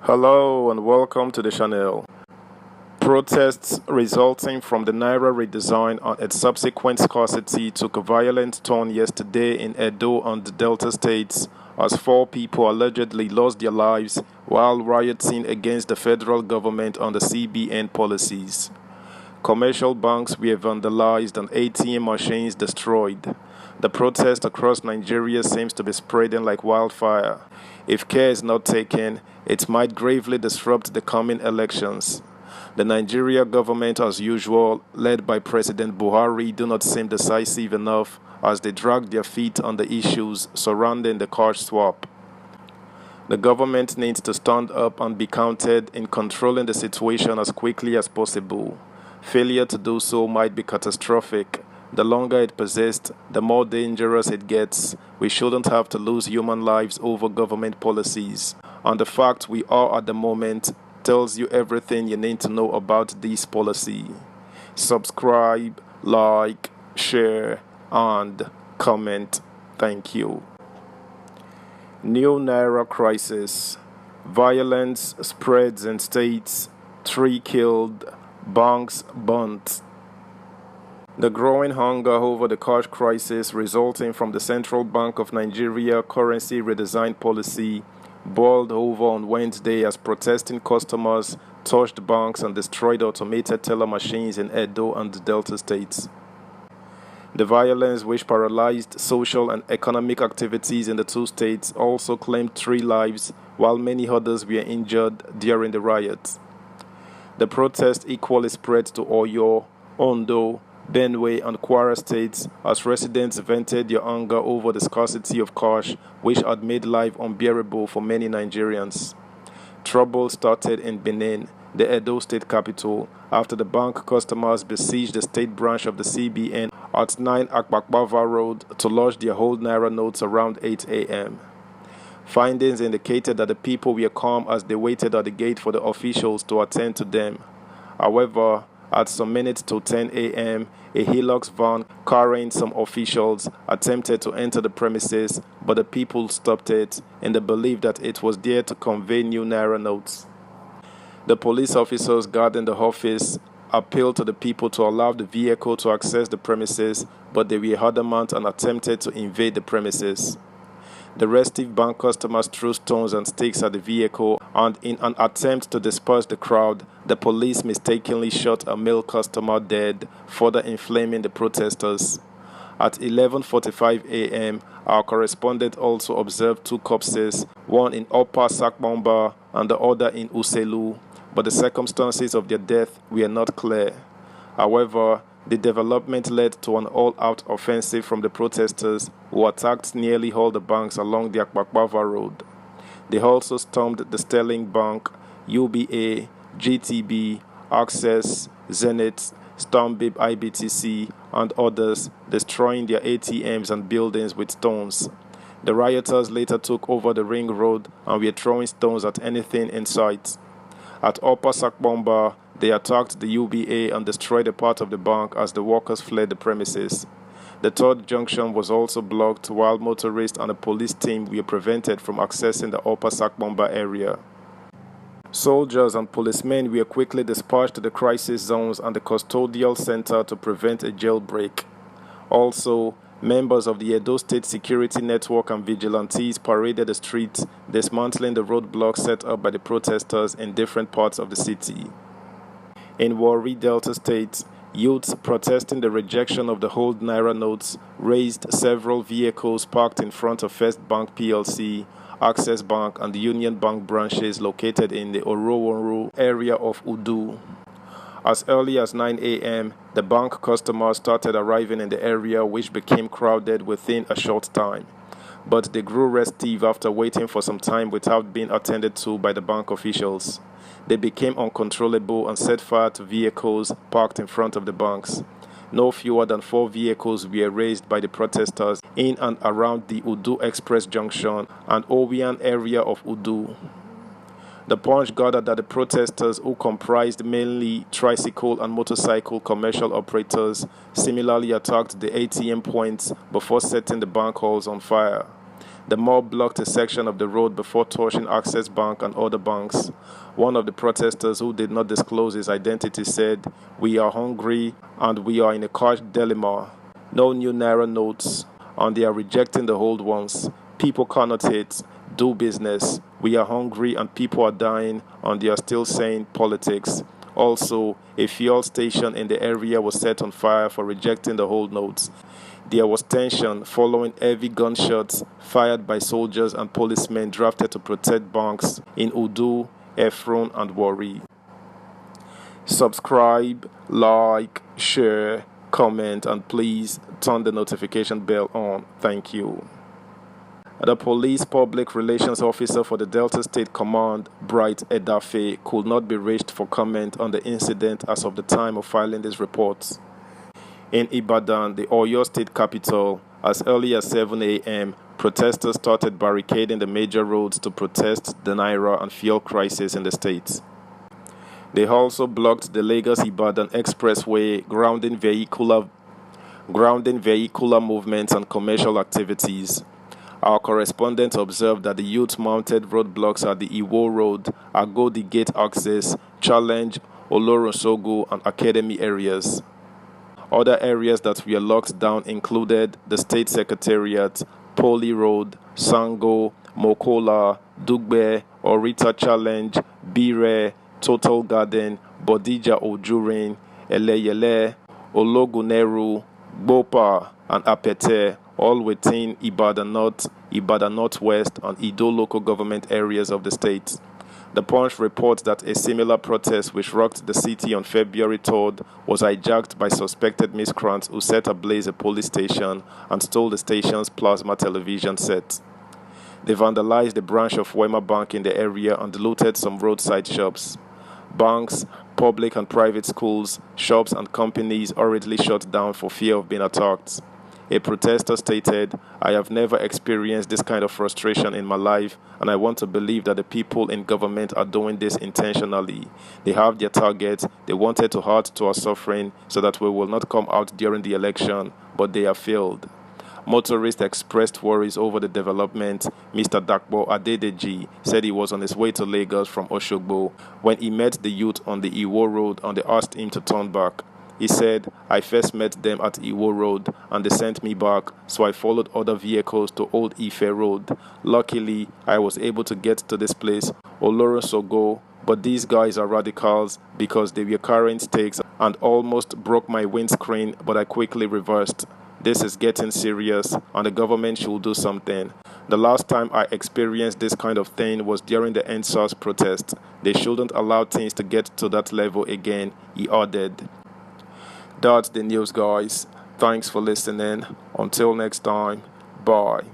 Hello and welcome to the channel. Protests resulting from the naira redesign and its subsequent scarcity took a violent turn yesterday in Edo and the Delta states as 4 people allegedly lost their lives while rioting against the federal government on the CBN policies. Commercial banks were vandalized and ATM machines destroyed. The protest across Nigeria seems to be spreading like wildfire. If care is not taken, it might gravely disrupt the coming elections. The Nigeria government, as usual, led by President Buhari, do not seem decisive enough as they drag their feet on the issues surrounding the cash swap. The government needs to stand up and be counted in controlling the situation as quickly as possible. Failure to do so might be catastrophic. The longer it persists, the more dangerous it gets. We shouldn't have to lose human lives over government policies. And the fact we are at the moment tells you everything you need to know about this policy. Subscribe, like, share, and comment. Thank you. New Naira crisis. Violence spreads in states. 3 killed. Banks burnt. The growing hunger over the cash crisis resulting from the Central Bank of Nigeria currency redesign policy boiled over on Wednesday as protesting customers touched banks and destroyed automated teller machines in Edo and the Delta states. The violence, which paralyzed social and economic activities in the 2 states, also claimed 3 lives, while many others were injured during the riots. The protest equally spread to Oyo, Ondo, Benue and Kwara states as residents vented their anger over the scarcity of cash, which had made life unbearable for many Nigerians. Trouble started in Benin, the Edo state capital, after the bank customers besieged the state branch of the CBN at 9 Akpakpava Road to lodge their old naira notes around 8 a.m. Findings indicated that the people were calm as they waited at the gate for the officials to attend to them. However, at some minutes to 10 a.m., a Hilux van carrying some officials attempted to enter the premises, but the people stopped it in the belief that it was there to convey new naira notes. The police officers guarding the office appealed to the people to allow the vehicle to access the premises, but they were adamant and attempted to invade the premises. The restive bank customers threw stones and sticks at the vehicle, and in an attempt to disperse the crowd, the police mistakenly shot a male customer dead, further inflaming the protesters. At 11:45 a.m., our correspondent also observed 2 corpses, one in Upper Sakbomba and the other in Uselu, but the circumstances of their death were not clear. However, the development led to an all-out offensive from the protesters, who attacked nearly all the banks along the Akpakpava Road. They also stormed the Sterling Bank, UBA, GTB, Access, Zenith, Stanbic IBTC, and others, destroying their ATMs and buildings with stones. The rioters later took over the Ring Road and were throwing stones at anything in sight. At Upper Sakbomba, they attacked the UBA and destroyed a part of the bank as the workers fled the premises. The 3rd junction was also blocked while motorists and a police team were prevented from accessing the Upper Sakbomba area. Soldiers and policemen were quickly dispatched to the crisis zones and the custodial center to prevent a jailbreak. Also, members of the Edo State Security Network and vigilantes paraded the streets, dismantling the roadblocks set up by the protesters in different parts of the city. In Warri Delta State, youths protesting the rejection of the old naira notes raised several vehicles parked in front of First Bank PLC, Access Bank, and the Union Bank branches located in the Oroworu area of Udu. As early as 9 a.m., the bank customers started arriving in the area, which became crowded within a short time. But they grew restive after waiting for some time without being attended to by the bank officials. They became uncontrollable and set fire to vehicles parked in front of the banks. No fewer than 4 vehicles were raised by the protesters in and around the Udu Express Junction and Owian area of Udu. The Punch gathered that the protesters, who comprised mainly tricycle and motorcycle commercial operators, similarly attacked the ATM points before setting the bank halls on fire. The mob blocked a section of the road before torching Access Bank and other banks. One of the protesters, who did not disclose his identity, said, "We are hungry and we are in a cash dilemma. No new naira notes, and they are rejecting the old ones. People cannot hate, do business. We are hungry and people are dying, and they are still saying politics." Also, a fuel station in the area was set on fire for rejecting the old notes. There was tension following heavy gunshots fired by soldiers and policemen drafted to protect banks in Udu, Efron, and Warri. Subscribe, like, share, comment, and please turn the notification bell on. Thank you. The police public relations officer for the Delta State Command, Bright Edafe, could not be reached for comment on the incident as of the time of filing these reports. In Ibadan, the Oyo State capital, as early as 7 a.m., protesters started barricading the major roads to protest the naira and fuel crisis in the state. They also blocked the Lagos-Ibadan expressway, grounding vehicular movements and commercial activities. Our correspondent observed that the youth mounted roadblocks at the Iwo Road, Agodi Gate Access, Challenge, Olorunsogu, and Academy areas. Other areas that were locked down included the State Secretariat, Poli Road, Sango, Mokola, Dugbe, Orita Challenge, Bire, Total Garden, Bodija Ojurin, Eleyele, Ologuneru, Bopa, and Apete, all within Ibadan North, Ibadan Northwest, and Ido local government areas of the state. The Punch reports that a similar protest which rocked the city on February 3rd was hijacked by suspected miscreants who set ablaze a police station and stole the station's plasma television set. They vandalized a branch of Wema Bank in the area and looted some roadside shops. Banks, public and private schools, shops, and companies hurriedly shut down for fear of being attacked. A protester stated, "I have never experienced this kind of frustration in my life, and I want to believe that the people in government are doing this intentionally. They have their target. They wanted to add to our suffering so that we will not come out during the election, but they have failed." Motorists expressed worries over the development. Mr. Dakbo Adedeji said he was on his way to Lagos from Oshogbo when he met the youth on the Iwo Road and they asked him to turn back. He said, "I first met them at Iwo Road and they sent me back, so I followed other vehicles to Old Ife Road. Luckily, I was able to get to this place, Olorosogo, but these guys are radicals because they were carrying stakes and almost broke my windscreen, but I quickly reversed. This is getting serious and the government should do something. The last time I experienced this kind of thing was during the EndSARS protest. They shouldn't allow things to get to that level again," he added. That's the news, guys. Thanks for listening. Until next time, bye.